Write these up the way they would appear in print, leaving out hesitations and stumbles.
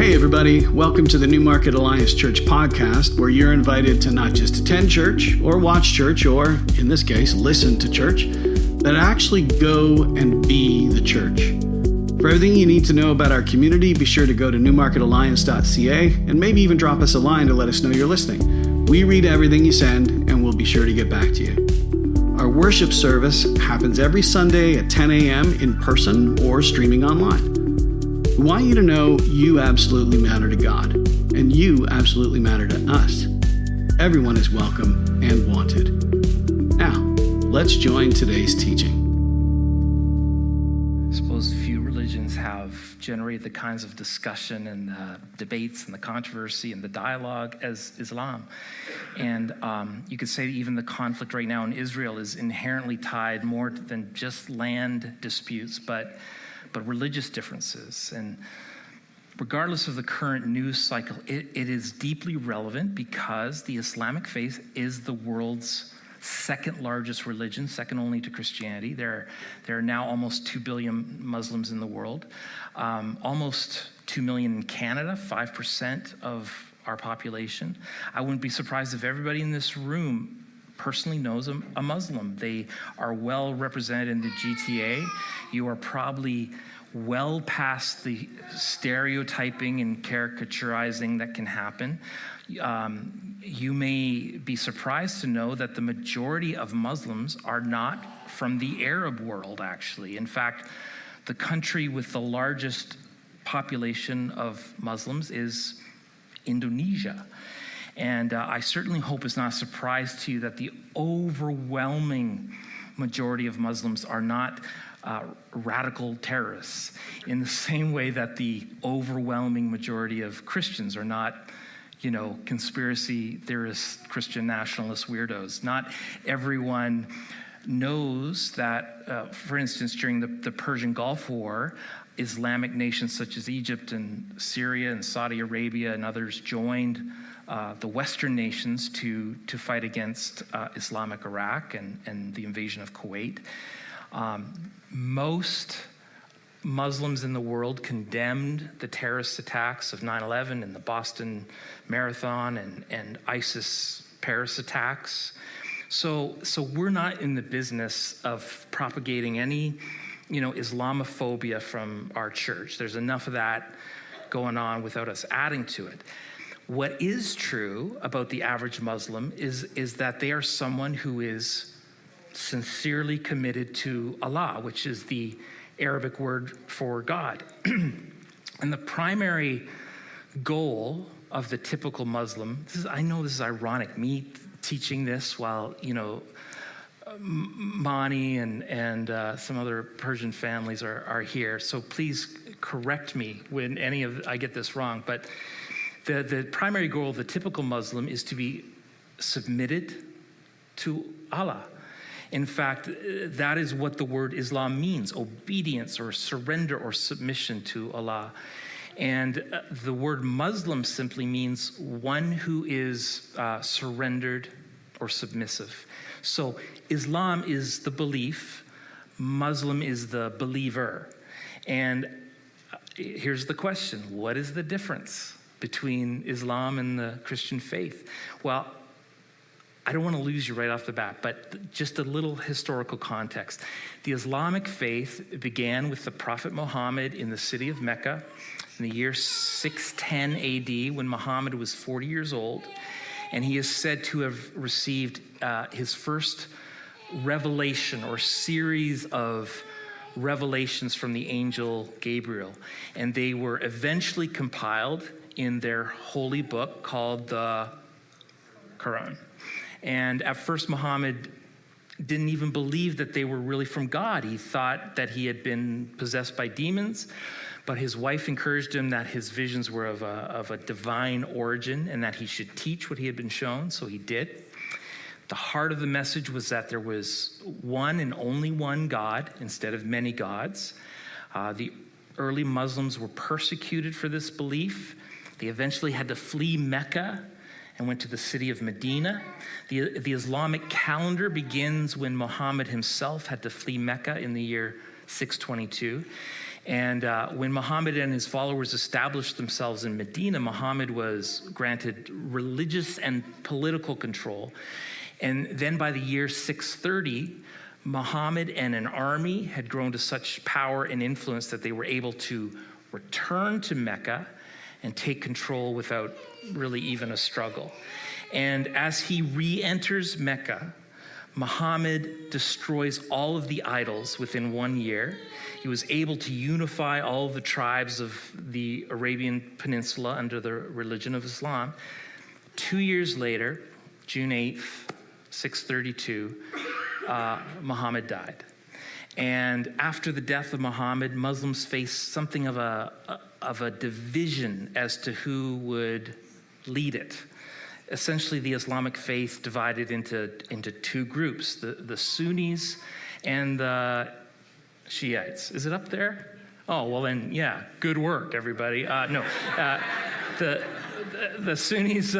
Hey everybody, welcome to the New Market Alliance Church podcast, where you're invited to not just attend church or watch church or, in this case, listen to church, but actually go and be the church. For everything you need to know about our community, be sure to go to newmarketalliance.ca and maybe even drop us a line to let us know you're listening. We read everything you send and we'll be sure to get back to you. Our worship service happens every Sunday at 10 a.m. in person or streaming online. We want you to know you absolutely matter to God, and you absolutely matter to us. Everyone is welcome and wanted. Now, let's join today's teaching. I suppose few religions have generated the kinds of discussion and debates and the controversy and the dialogue as Islam. And you could say even the conflict right now in Israel is inherently tied more than just land disputes, but religious differences. And regardless of the current news cycle, it is deeply relevant because the Islamic faith is the world's second largest religion, second only to Christianity. There are now almost 2 billion Muslims in the world, almost 2 million in Canada, 5% of our population. I wouldn't be surprised if everybody in this room personally knows a Muslim. They are well represented in the GTA. You are probably well past the stereotyping and caricaturizing that can happen. You may be surprised to know that the majority of Muslims are not from the Arab world, actually. In fact, the country with the largest population of Muslims is Indonesia. And I certainly hope it's not a surprise to you that the overwhelming majority of Muslims are not radical terrorists, in the same way that the overwhelming majority of Christians are not, conspiracy theorists, Christian nationalist weirdos. Not everyone knows that, for instance, during the Persian Gulf War, Islamic nations such as Egypt and Syria and Saudi Arabia and others joined the Western nations to fight against Islamic Iraq and the invasion of Kuwait. Most Muslims in the world condemned the terrorist attacks of 9/11 and the Boston Marathon and ISIS Paris attacks. So we're not in the business of propagating any, Islamophobia from our church. There's enough of that going on without us adding to it. What is true about the average Muslim is that they are someone who is sincerely committed to Allah, which is the Arabic word for God. And the primary goal of the typical Muslim, I know this is ironic, me teaching this while, Mani and some other Persian families are here. So please correct me when I get this wrong. But the primary goal of the typical Muslim is to be submitted to Allah. In fact, that is what the word Islam means: obedience or surrender or submission to Allah. And the word Muslim simply means one who is surrendered or submissive. So Islam is the belief, Muslim is the believer. And here's the question: what is the difference between Islam and the Christian faith? Well, I don't want to lose you right off the bat, but just a little historical context. The Islamic faith began with the Prophet Muhammad in the city of Mecca in the year 610 AD, when Muhammad was 40 years old, and he is said to have received his first revelation or series of revelations from the angel Gabriel, and they were eventually compiled in their holy book called the Quran. And at first, Muhammad didn't even believe that they were really from God. He thought that he had been possessed by demons, but his wife encouraged him that his visions were of a divine origin and that he should teach what he had been shown, so he did. The heart of the message was that there was one and only one God instead of many gods. The early Muslims were persecuted for this belief. They eventually had to flee Mecca and went to the city of Medina. The Islamic calendar begins when Muhammad himself had to flee Mecca in the year 622. And when Muhammad and his followers established themselves in Medina, Muhammad was granted religious and political control. And then by the year 630, Muhammad and an army had grown to such power and influence that they were able to return to Mecca and take control without really even a struggle. And as he re-enters Mecca, Muhammad destroys all of the idols within 1 year. He was able to unify all of the tribes of the Arabian Peninsula under the religion of Islam. 2 years later, June 8th, 632, Muhammad died. And after the death of Muhammad, Muslims faced something of a division as to who would lead it. Essentially, the Islamic faith divided into two groups, the Sunnis and the Shiites. Is it up there? Oh, well then, yeah, good work, everybody. The Sunnis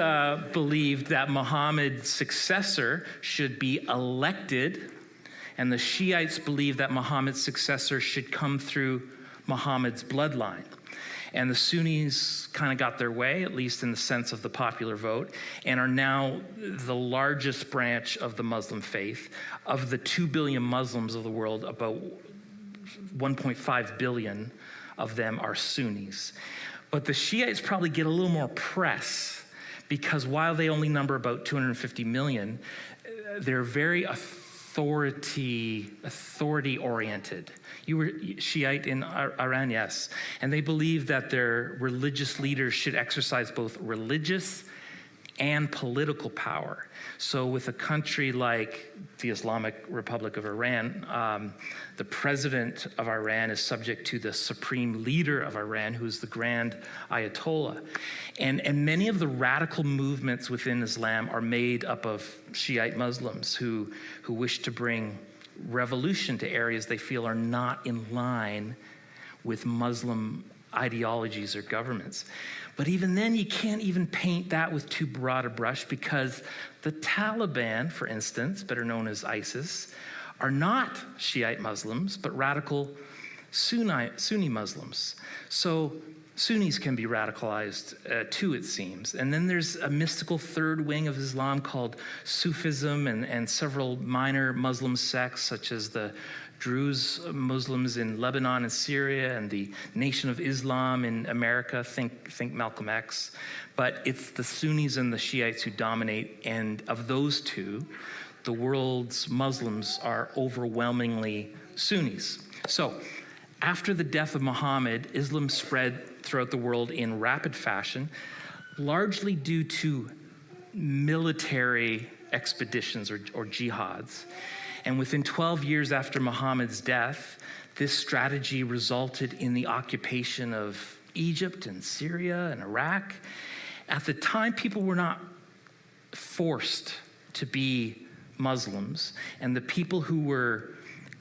believed that Muhammad's successor should be elected, and the Shiites believed that Muhammad's successor should come through Muhammad's bloodline. And the Sunnis kind of got their way, at least in the sense of the popular vote, and are now the largest branch of the Muslim faith. Of the 2 billion Muslims of the world, about 1.5 billion of them are Sunnis. But the Shiites probably get a little more press because while they only number about 250 million, they're very authority-oriented. You were Shiite in Iran, yes. And they believe that their religious leaders should exercise both religious and political power. So with a country like the Islamic Republic of Iran, the president of Iran is subject to the supreme leader of Iran, who's the grand Ayatollah. And many of the radical movements within Islam are made up of Shiite Muslims who wish to bring revolution to areas they feel are not in line with Muslim ideologies or governments. But even then, you can't even paint that with too broad a brush because the Taliban, for instance, better known as ISIS, are not Shiite Muslims, but radical Sunni Muslims. So Sunnis can be radicalized too, it seems. And then there's a mystical third wing of Islam called Sufism and several minor Muslim sects, such as the Druze Muslims in Lebanon and Syria and the Nation of Islam in America, think Malcolm X. But it's the Sunnis and the Shiites who dominate, and of those two, the world's Muslims are overwhelmingly Sunnis. So after the death of Muhammad, Islam spread throughout the world in rapid fashion, largely due to military expeditions or jihads. And within 12 years after Muhammad's death, this strategy resulted in the occupation of Egypt and Syria and Iraq. At the time, people were not forced to be Muslims, and the people who were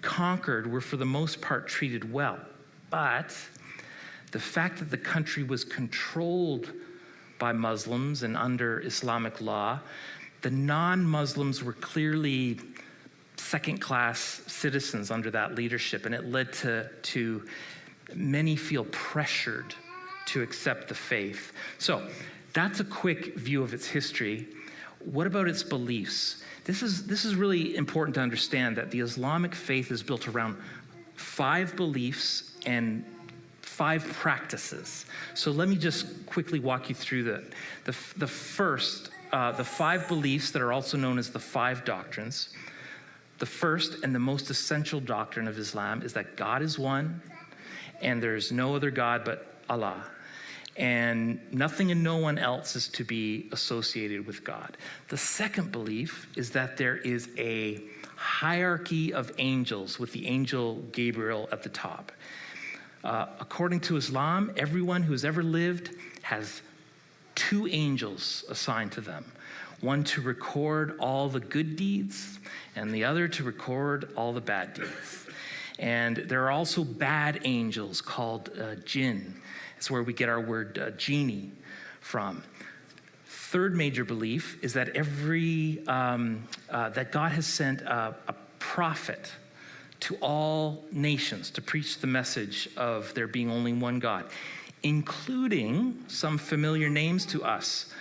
conquered were for the most part treated well. But the fact that the country was controlled by Muslims and under Islamic law, the non-Muslims were clearly second-class citizens under that leadership, and it led to many feel pressured to accept the faith. So that's a quick view of its history. What about its beliefs? This is really important to understand that the Islamic faith is built around 5 beliefs and 5 practices. So let me just quickly walk you through the first, the 5 beliefs that are also known as the 5 doctrines. The first and the most essential doctrine of Islam is that God is one, and there's no other God but Allah. And nothing and no one else is to be associated with God. The second belief is that there is a hierarchy of angels with the angel Gabriel at the top. According to Islam, everyone who's ever lived has 2 angels assigned to them. One to record all the good deeds, and the other to record all the bad deeds. And there are also bad angels called jinn. It's where we get our word genie from. Third major belief is that that God has sent a prophet to all nations to preach the message of there being only one God, including some familiar names to us: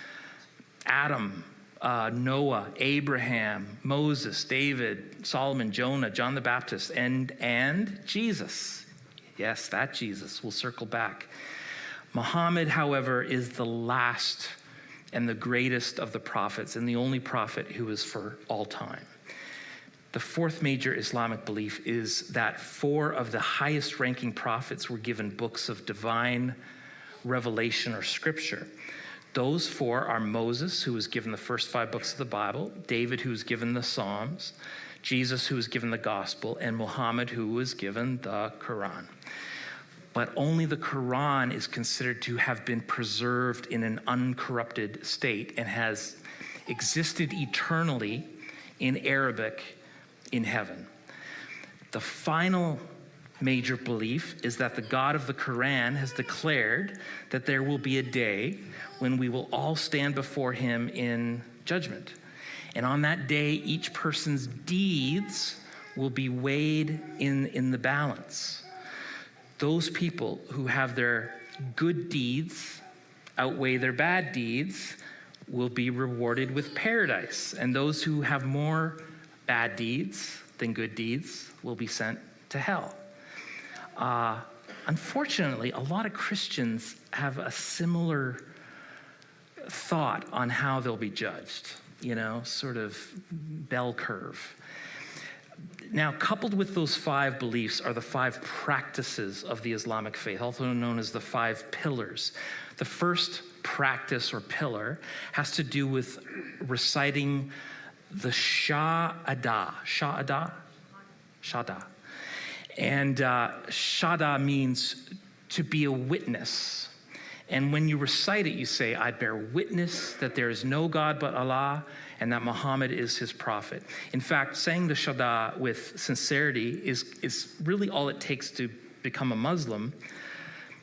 Adam, Noah, Abraham, Moses, David, Solomon, Jonah, John the Baptist, and Jesus. Yes, that Jesus. We'll circle back. Muhammad, however, is the last and the greatest of the prophets, and the only prophet who is for all time. The fourth major Islamic belief is that 4 of the highest ranking prophets were given books of divine revelation or scripture. Those 4 are Moses, who was given the first 5 books of the Bible, David, who was given the Psalms, Jesus, who was given the Gospel, and Muhammad, who was given the Quran. But only the Quran is considered to have been preserved in an uncorrupted state and has existed eternally in Arabic in heaven. The final major belief is that the God of the Quran has declared that there will be a day when we will all stand before him in judgment. And on that day, each person's deeds will be weighed in the balance. Those people who have their good deeds outweigh their bad deeds will be rewarded with paradise. And those who have more bad deeds than good deeds will be sent to hell. Unfortunately, a lot of Christians have a similar thought on how they'll be judged, sort of bell curve. Now, coupled with those 5 beliefs are the 5 practices of the Islamic faith, also known as the 5 pillars. The first practice or pillar has to do with reciting the Shahada. Shahada. And Shahada means to be a witness. And when you recite it, you say, I bear witness that there is no God but Allah and that Muhammad is his prophet. In fact, saying the Shahada with sincerity is really all it takes to become a Muslim.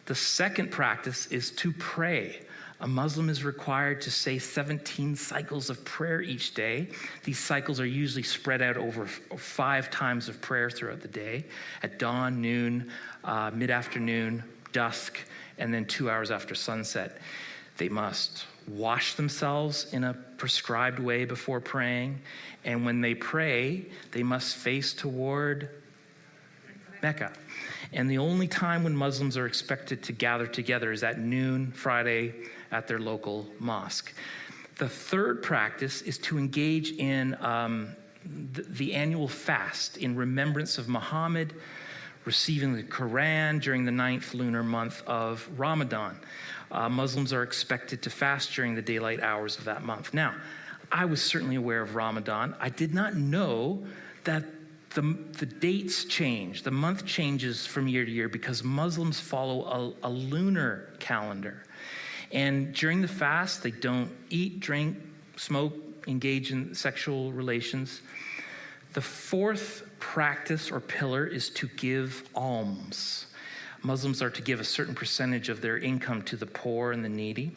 The second practice is to pray. A Muslim is required to say 17 cycles of prayer each day. These cycles are usually spread out over 5 times of prayer throughout the day: at dawn, noon, mid-afternoon, dusk, and then 2 hours after sunset. They must wash themselves in a prescribed way before praying, and when they pray, they must face toward Mecca. And the only time when Muslims are expected to gather together is at noon Friday at their local mosque. The third practice is to engage in the annual fast in remembrance of Muhammad receiving the Quran during the 9th lunar month of Ramadan. Muslims are expected to fast during the daylight hours of that month. Now, I was certainly aware of Ramadan. I did not know that the dates change. The month changes from year to year because Muslims follow a lunar calendar. And during the fast, they don't eat, drink, smoke, engage in sexual relations. The fourth practice or pillar is to give alms. Muslims are to give a certain percentage of their income to the poor and the needy.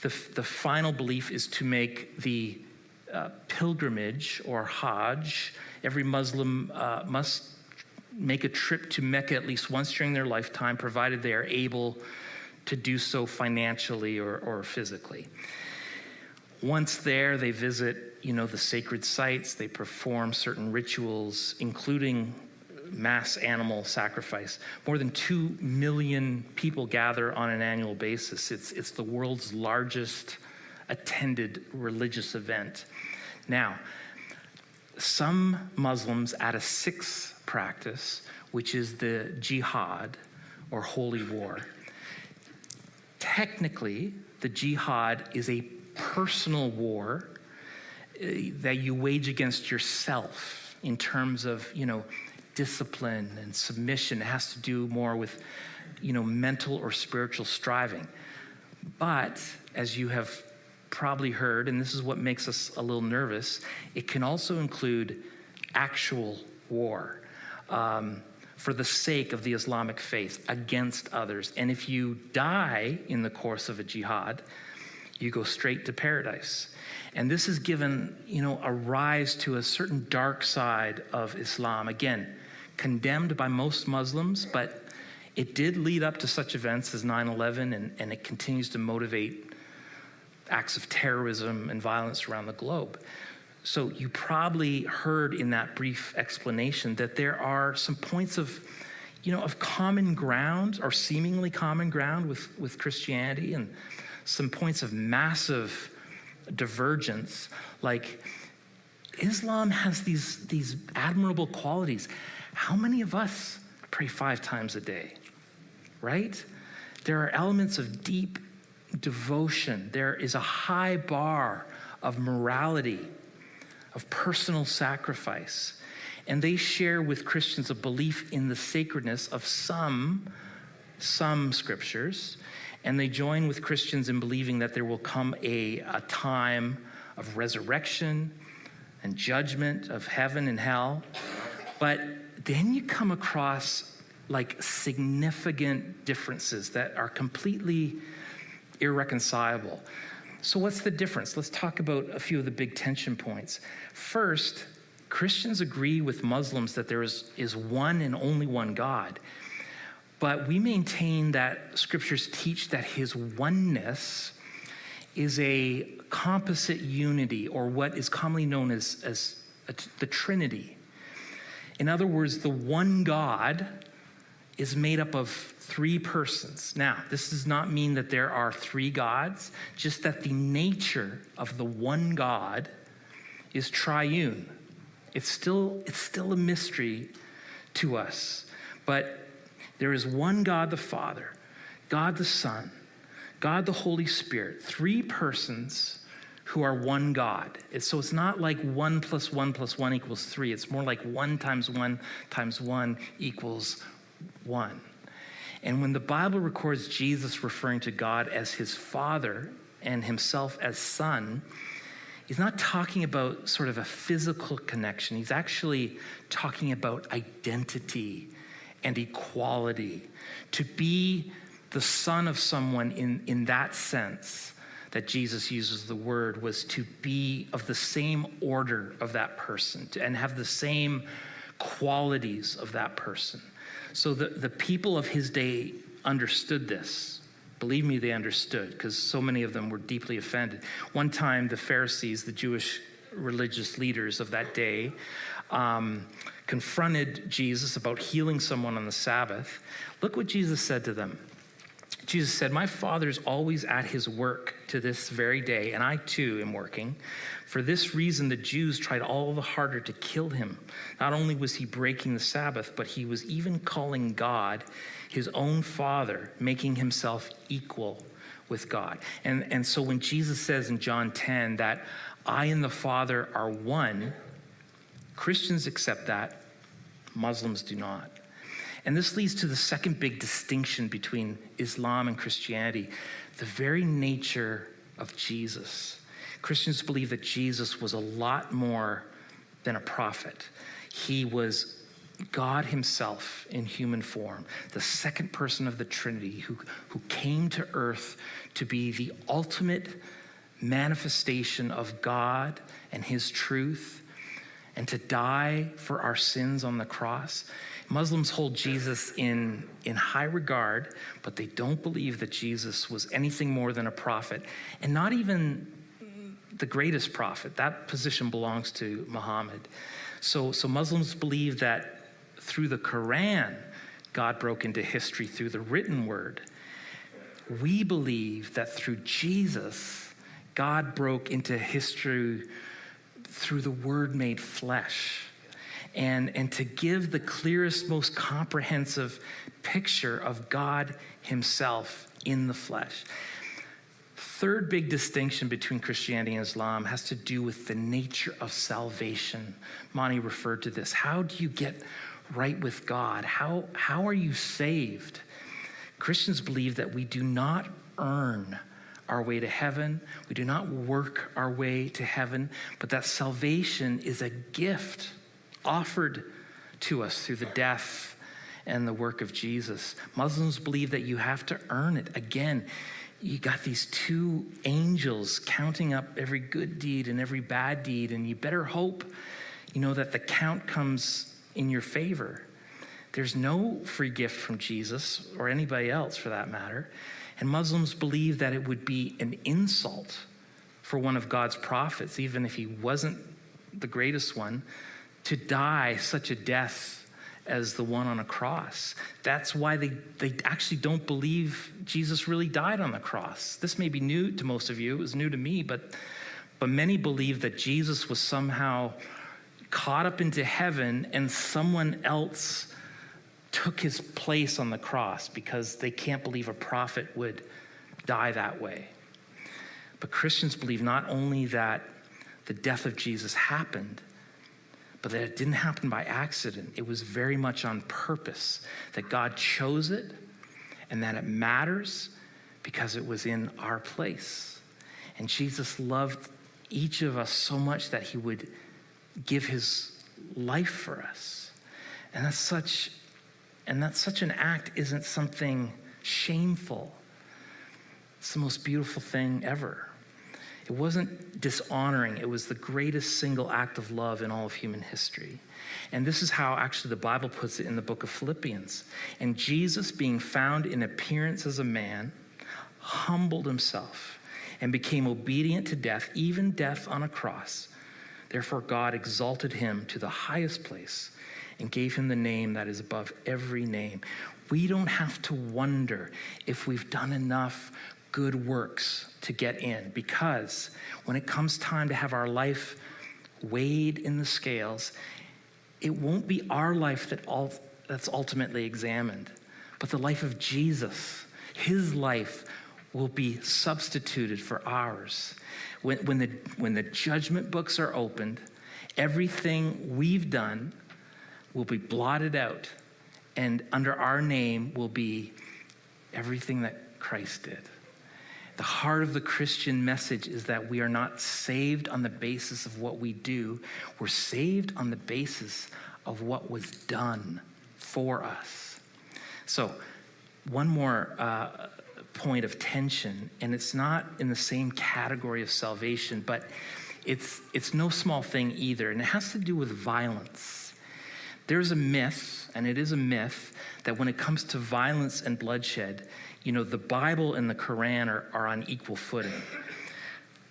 The final belief is to make the pilgrimage or Hajj. Every Muslim must make a trip to Mecca at least once during their lifetime, provided they are able to do so financially or physically. Once there, they visit, the sacred sites. They perform certain rituals, including mass animal sacrifice. More than 2 million people gather on an annual basis. It's the world's largest attended religious event. Now, some Muslims add a 6th practice, which is the jihad or holy war. Technically, the jihad is a personal war that you wage against yourself in terms of, discipline and submission. It has to do more with, mental or spiritual striving. But as you have probably heard, and this is what makes us a little nervous, it can also include actual war for the sake of the Islamic faith against others. And if you die in the course of a jihad, you go straight to paradise. And this has given, a rise to a certain dark side of Islam. Again, condemned by most Muslims, but it did lead up to such events as 9/11, and it continues to motivate acts of terrorism and violence around the globe. So you probably heard in that brief explanation that there are some points of common ground, or seemingly common ground with Christianity, and some points of massive divergence. Like, Islam has these admirable qualities. How many of us pray 5 times a day, right? There are elements of deep devotion. There is a high bar of morality, of personal sacrifice. And they share with Christians a belief in the sacredness of some scriptures. And they join with Christians in believing that there will come a time of resurrection and judgment, of heaven and hell. But then you come across like significant differences that are completely irreconcilable. So what's the difference? Let's talk about a few of the big tension points. First, Christians agree with Muslims that there is one and only one God. But we maintain that scriptures teach that his oneness is a composite unity, or what is commonly known as the Trinity. In other words, the one God is made up of 3 persons. Now, this does not mean that there are 3 gods, just that the nature of the one God is triune. It's still a mystery to us. But there is one God the Father, God the Son, God the Holy Spirit, 3 persons who are one God. So it's not like 1 + 1 + 1 = 3. It's more like 1 × 1 × 1 = 1. And when the Bible records Jesus referring to God as his Father and himself as Son, he's not talking about sort of a physical connection. He's actually talking about identity and equality. To be the son of someone in that sense that Jesus uses the word was to be of the same order of that person and have the same qualities of that person. So the people of his day understood this. Believe me, they understood, because so many of them were deeply offended. One time, the Pharisees, the Jewish religious leaders of that day, confronted Jesus about healing someone on the Sabbath. Look what Jesus said to them. Jesus said, "My Father is always at his work to this very day, and I too am working. For this reason, the Jews tried all the harder to kill him. Not only was he breaking the Sabbath, but he was even calling God his own Father, making himself equal with God." And so when Jesus says in John 10 that I and the Father are one, Christians accept that, Muslims do not. And this leads to the second big distinction between Islam and Christianity, the very nature of Jesus. Christians believe that Jesus was a lot more than a prophet. He was God himself in human form, the second person of the Trinity who came to earth to be the ultimate manifestation of God and his truth, and to die for our sins on the cross. Muslims hold Jesus in high regard, but they don't believe that Jesus was anything more than a prophet, and not even the greatest prophet. That position belongs to Muhammad. So Muslims believe that through the Quran, God broke into history through the written word. We believe that through Jesus, God broke into history through the word made flesh. And to give the clearest, most comprehensive picture of God himself in the flesh. Third big distinction between Christianity and Islam has to do with the nature of salvation. Monty referred to this. How do you get right with God? How are you saved? Christians believe that we do not earn our way to heaven. We do not work our way to heaven, but that salvation is a gift offered to us through the death and the work of Jesus. Muslims believe that you have to earn it. Again, you got these 2 angels counting up every good deed and every bad deed, and you better hope, that the count comes in your favor. There's no free gift from Jesus or anybody else for that matter. And Muslims believe that it would be an insult for one of God's prophets, even if he wasn't the greatest one, to die such a death as the one on a cross. That's why they actually don't believe Jesus really died on the cross. This may be new to most of you. It was new to me, but many believe that Jesus was somehow caught up into heaven and someone else took his place on the cross because they can't believe a prophet would die that way. But Christians believe not only that the death of Jesus happened, but that it didn't happen by accident. It was very much on purpose, that God chose it and that it matters because it was in our place. And Jesus loved each of us so much that he would give his life for us. And that's such an act isn't something shameful. It's the most beautiful thing ever. It wasn't dishonoring. It was the greatest single act of love in all of human history. And this is how actually the Bible puts it in the book of Philippians. And Jesus, being found in appearance as a man, humbled himself and became obedient to death, even death on a cross. Therefore, God exalted him to the highest place and gave him the name that is above every name. We don't have to wonder if we've done enough good works to get in, because when it comes time to have our life weighed in the scales, it won't be our life that's ultimately examined, but the life of Jesus. His life will be substituted for ours. When the judgment books are opened, everything we've done will be blotted out, and under our name will be everything that Christ did. The heart of the Christian message is that we are not saved on the basis of what we do. We're saved on the basis of what was done for us. So, one more point of tension, and it's not in the same category of salvation, but it's no small thing either, and it has to do with violence. There's a myth, and it is a myth, that when it comes to violence and bloodshed, the Bible and the Quran are on equal footing.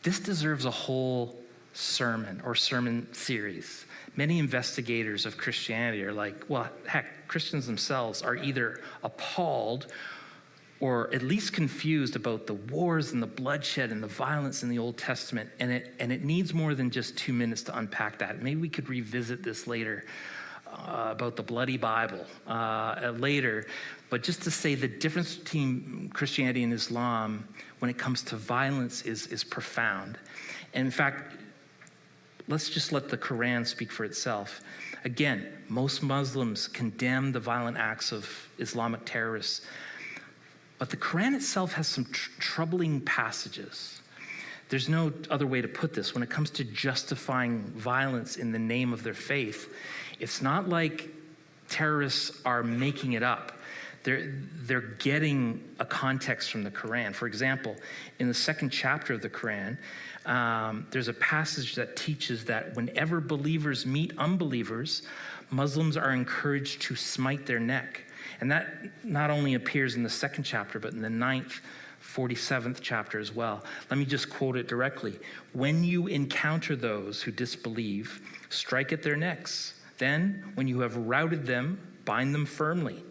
This deserves a whole sermon or sermon series. Many investigators of Christianity are like, well, heck, Christians themselves are either appalled or at least confused about the wars and the bloodshed and the violence in the Old Testament, and it needs more than just 2 minutes to unpack that. Maybe we could revisit this later about the bloody Bible later, but just to say the difference between Christianity and Islam when it comes to violence is profound. And in fact, let's just let the Quran speak for itself. Again, most Muslims condemn the violent acts of Islamic terrorists, but the Quran itself has some troubling passages. There's no other way to put this. When it comes to justifying violence in the name of their faith, it's not like terrorists are making it up. They're getting a context from the Quran. For example, in the 2nd chapter of the Quran, there's a passage that teaches that whenever believers meet unbelievers, Muslims are encouraged to smite their neck. And that not only appears in the 2nd chapter, but in the 9th, 47th chapter as well. Let me just quote it directly. When you encounter those who disbelieve, strike at their necks. Then, when you have routed them, bind them firmly.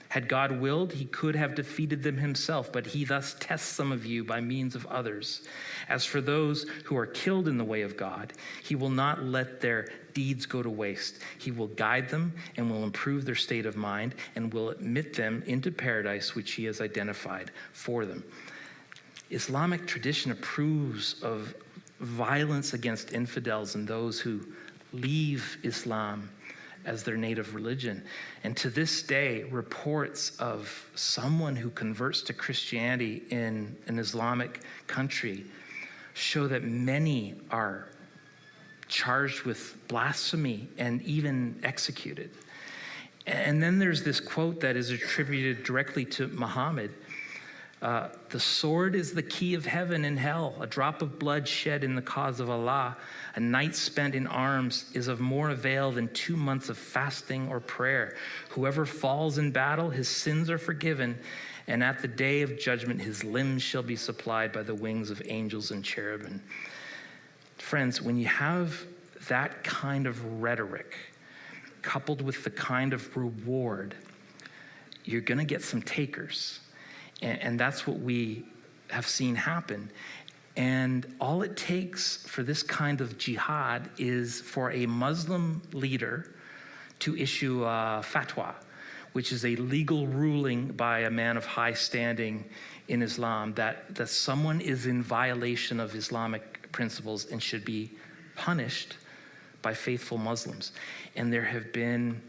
Had God willed, he could have defeated them himself, but he thus tests some of you by means of others. As for those who are killed in the way of God, he will not let their deeds go to waste. He will guide them and will improve their state of mind and will admit them into paradise which he has identified for them. Islamic tradition approves of violence against infidels and those who leave Islam as their native religion. And to this day, reports of someone who converts to Christianity in an Islamic country show that many are charged with blasphemy and even executed. And then there's this quote that is attributed directly to Muhammad. The sword is the key of heaven and hell. A drop of blood shed in the cause of Allah, a night spent in arms, is of more avail than 2 months of fasting or prayer. Whoever falls in battle, his sins are forgiven, and at the day of judgment, his limbs shall be supplied by the wings of angels and cherubim. Friends, when you have that kind of rhetoric coupled with the kind of reward, you're going to get some takers. And that's what we have seen happen. And all it takes for this kind of jihad is for a Muslim leader to issue a fatwa, which is a legal ruling by a man of high standing in Islam that someone is in violation of Islamic principles and should be punished by faithful Muslims. And there have been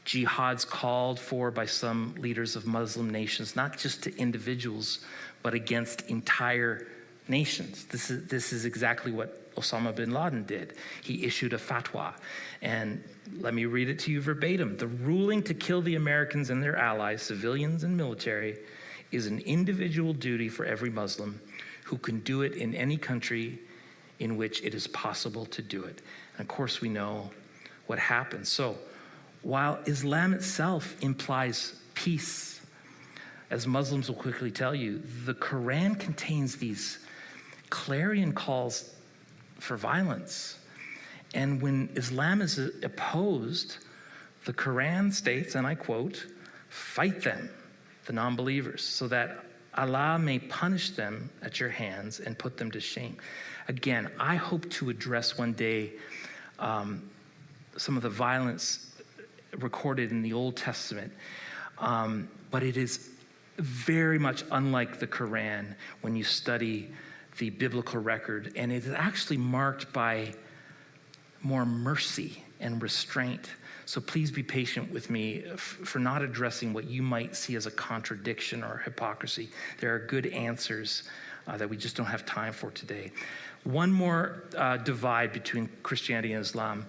jihads called for by some leaders of Muslim nations, not just to individuals, but against entire nations. This is exactly what Osama bin Laden did. He issued a fatwa. And let me read it to you verbatim. The ruling to kill the Americans and their allies, civilians and military, is an individual duty for every Muslim who can do it in any country in which it is possible to do it. And of course, we know what happens. So, while Islam itself implies peace, as Muslims will quickly tell you, the Quran contains these clarion calls for violence. And when Islam is opposed, the Quran states, and I quote, "Fight them, the non-believers, so that Allah may punish them at your hands and put them to shame." Again, I hope to address one day some of the violence recorded in the Old Testament, but it is very much unlike the Quran when you study the biblical record, and it is actually marked by more mercy and restraint. So please be patient with me for not addressing what you might see as a contradiction or hypocrisy. There are good answers that we just don't have time for today. One more divide between Christianity and Islam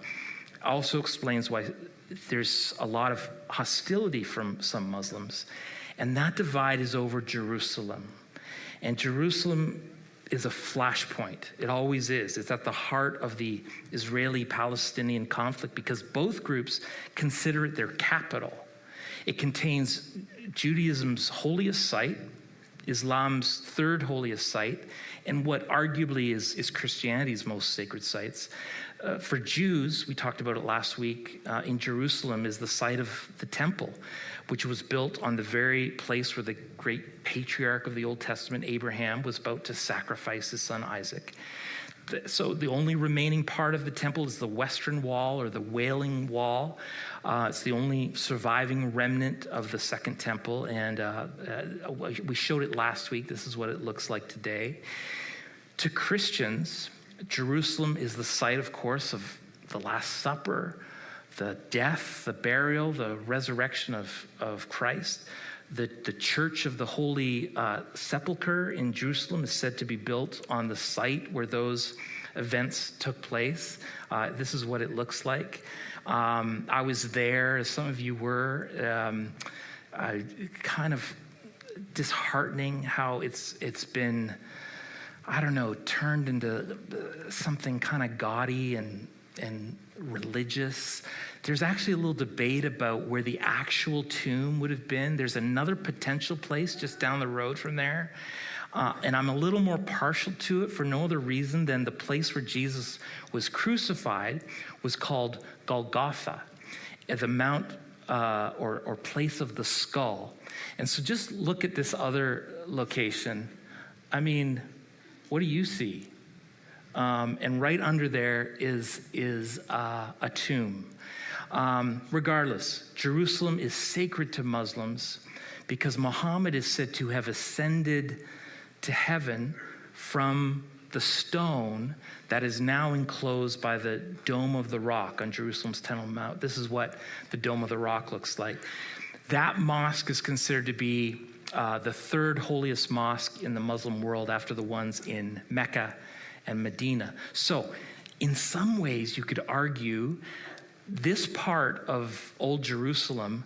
also explains why there's a lot of hostility from some Muslims, and that divide is over Jerusalem. And Jerusalem is a flashpoint. It always is. It's at the heart of the Israeli-Palestinian conflict because both groups consider it their capital. It contains Judaism's holiest site, Islam's third holiest site, and what arguably is Christianity's most sacred sites. For Jews, we talked about it last week, in Jerusalem is the site of the temple, which was built on the very place where the great patriarch of the Old Testament, Abraham, was about to sacrifice his son Isaac. So the only remaining part of the temple is the Western Wall or the Wailing Wall. It's the only surviving remnant of the Second Temple, and we showed it last week. This is what it looks like today. To Christians, Jerusalem is the site, of course, of the Last Supper, the death, the burial, the resurrection of Christ. The Church of the Holy Sepulchre in Jerusalem is said to be built on the site where those events took place. This is what it looks like. I was there, as some of you were. Kind of disheartening how it's been, I don't know, turned into something kind of gaudy and religious. There's actually a little debate about where the actual tomb would have been. There's another potential place just down the road from there. And I'm a little more partial to it for no other reason than the place where Jesus was crucified was called Golgotha, the mount or place of the skull. And so just look at this other location. I mean, what do you see? And right under there is a tomb. Regardless, Jerusalem is sacred to Muslims because Muhammad is said to have ascended to heaven from the stone that is now enclosed by the Dome of the Rock on Jerusalem's Temple Mount. This is what the Dome of the Rock looks like. That mosque is considered to be the third holiest mosque in the Muslim world after the ones in Mecca and Medina. So in some ways, you could argue this part of Old Jerusalem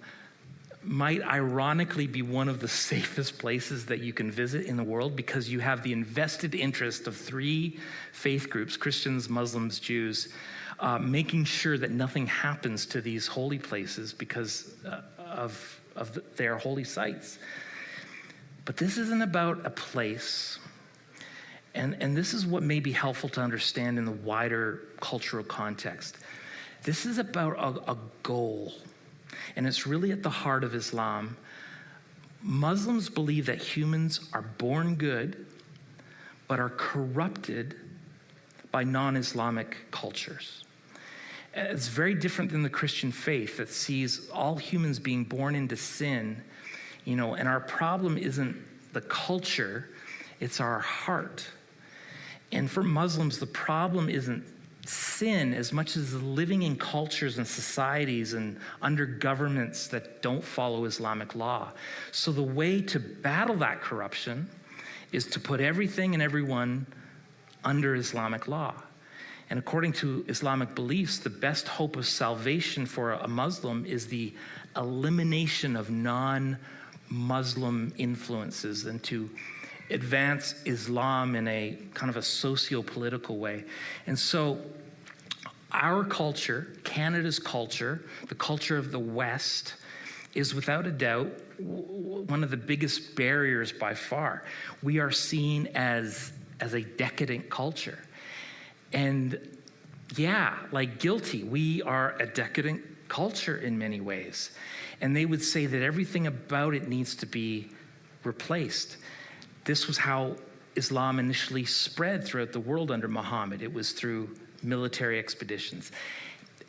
might ironically be one of the safest places that you can visit in the world, because you have the invested interest of 3 faith groups, Christians, Muslims, Jews, making sure that nothing happens to these holy places because of their holy sites. But this isn't about a place, and this is what may be helpful to understand in the wider cultural context. This is about a goal, and it's really at the heart of Islam. Muslims believe that humans are born good, but are corrupted by non-Islamic cultures. It's very different than the Christian faith that sees all humans being born into sin, and our problem isn't the culture, it's our heart. And for Muslims, the problem isn't sin as much as living in cultures and societies and under governments that don't follow Islamic law. So the way to battle that corruption is to put everything and everyone under Islamic law. And according to Islamic beliefs, the best hope of salvation for a Muslim is the elimination of non-Muslim influences, and to advance Islam in a kind of a socio-political way. And so our culture, Canada's culture, the culture of the West, is without a doubt one of the biggest barriers by far. We are seen as a decadent culture. And guilty. We are a decadent culture in many ways. And they would say that everything about it needs to be replaced. This was how Islam initially spread throughout the world under Muhammad. It was through military expeditions.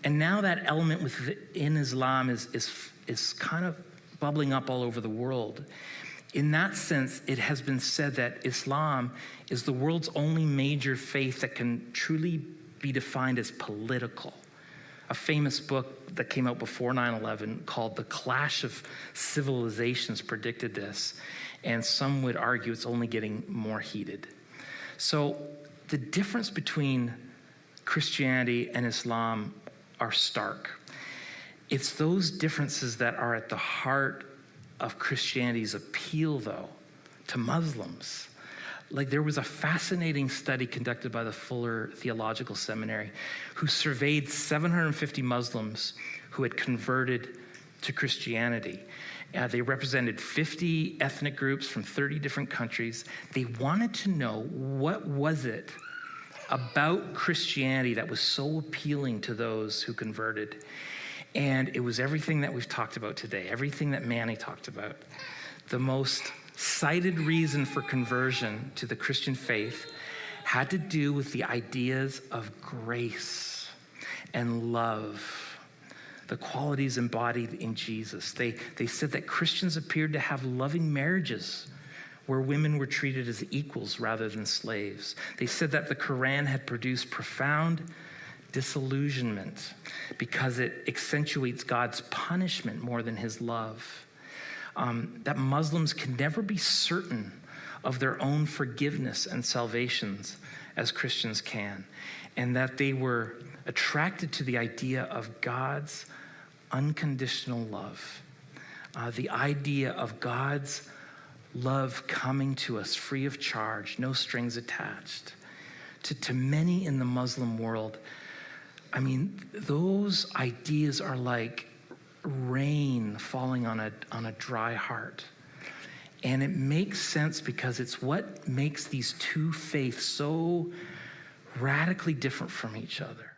And now that element within Islam is kind of bubbling up all over the world. In that sense, it has been said that Islam is the world's only major faith that can truly be defined as political. A famous book that came out before 9/11 called The Clash of Civilizations predicted this, and some would argue it's only getting more heated. So the difference between Christianity and Islam are stark. It's those differences that are at the heart of Christianity's appeal, though, to Muslims. There was a fascinating study conducted by the Fuller Theological Seminary who surveyed 750 Muslims who had converted to Christianity. They represented 50 ethnic groups from 30 different countries. They wanted to know, what was it about Christianity that was so appealing to those who converted? And it was everything that we've talked about today, everything that Manny talked about. The most cited reason for conversion to the Christian faith had to do with the ideas of grace and love, the qualities embodied in Jesus. They said that Christians appeared to have loving marriages where women were treated as equals rather than slaves. They said that the Quran had produced profound disillusionment because it accentuates God's punishment more than his love. That Muslims can never be certain of their own forgiveness and salvations as Christians can, and that they were attracted to the idea of God's unconditional love, the idea of God's love coming to us free of charge, no strings attached. To many in the Muslim world, those ideas are like rain falling on a dry heart. And it makes sense because it's what makes these two faiths so radically different from each other.